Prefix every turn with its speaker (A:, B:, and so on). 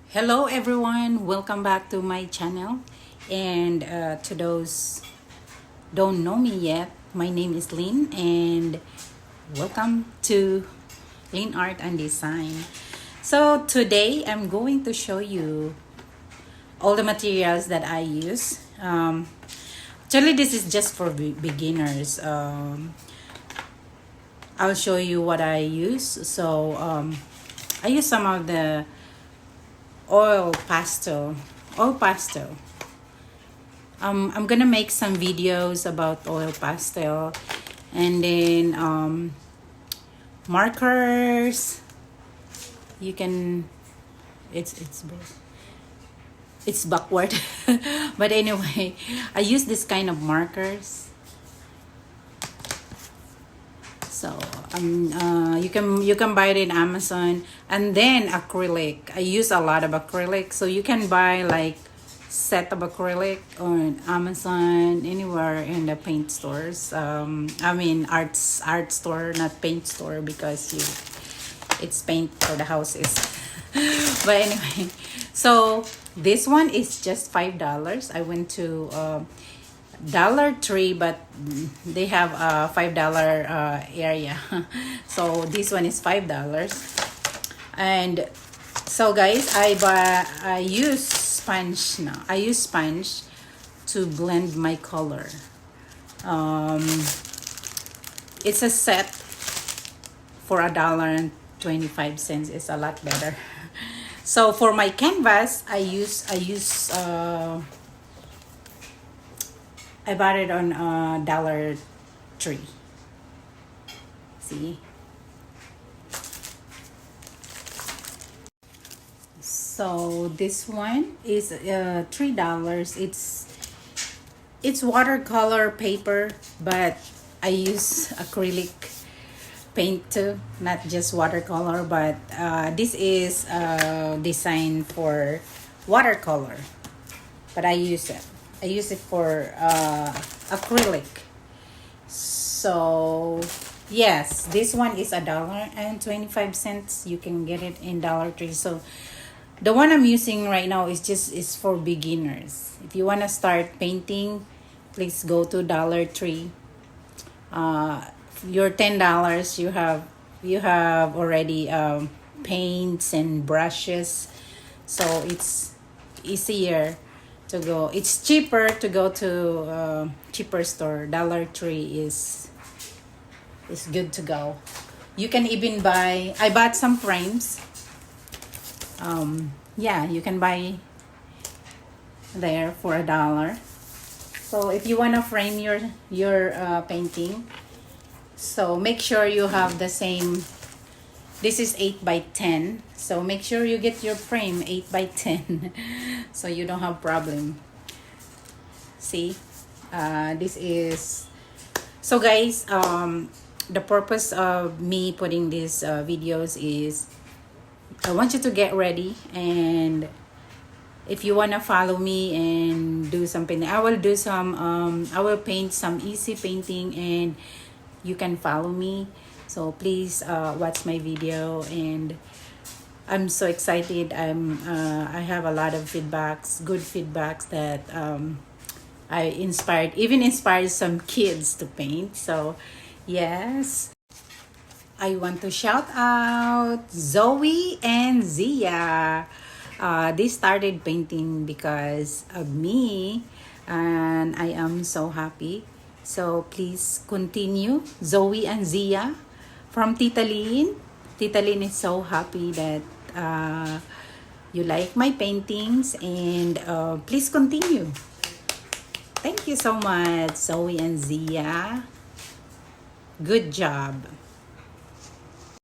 A: Hello everyone, welcome back to my channel. And to those don't know me yet, my name is Lynn and welcome to Lynn Art and Design. So today I'm going to show you all the materials that I use. Actually this is just for beginners. I'll show you what I use. So I use some of the oil pastel. I'm gonna make some videos about oil pastel, and then markers. You can, it's backward, but anyway, I use this kind of markers. So you can buy it in Amazon, and then acrylic. I use a lot of acrylic, so you can buy like set of acrylic on Amazon, anywhere in the paint stores. I mean art store, not paint store, because it's paint for the houses. But anyway, so this one is just $5. I went to Dollar Tree, but they have a $5 area. So this one is $5. And so guys, I use sponge now. I use sponge to blend my color. It's a set for $1.25. It's a lot better. So for my canvas, I bought it on Dollar Tree. See? So this one is $3. It's watercolor paper, but I use acrylic paint too, not just watercolor, but this is designed for watercolor, but I use it for acrylic. So yes, this one is $1.25. You can get it in Dollar Tree. So the one I'm using right now is for beginners. If you want to start painting, please go to Dollar Tree. Your $10, you have already paints and brushes, so it's easier to go. It's cheaper to go to cheaper store. Dollar Tree is good to go. You can even buy. I bought some frames. Yeah, you can buy there for $1. So if you want to frame your painting, so make sure you have the same. This is 8x10, so make sure you get your frame 8x10 so you don't have problem. See, this is so guys, the purpose of me putting these videos is I want you to get ready, and if you want to follow me and do something, I will do some I will paint some easy painting, and you can follow me. So please watch my video, and I'm so excited. I have a lot of feedbacks, good feedbacks, that I inspired some kids to paint. So yes, I want to shout out Zoe and Zia. They started painting because of me, and I am so happy. So please continue, Zoe and Zia from Tita Lynn. Tita Lynn is so happy that you like my paintings, and please continue. Thank you so much, Zoe and Zia. Good job.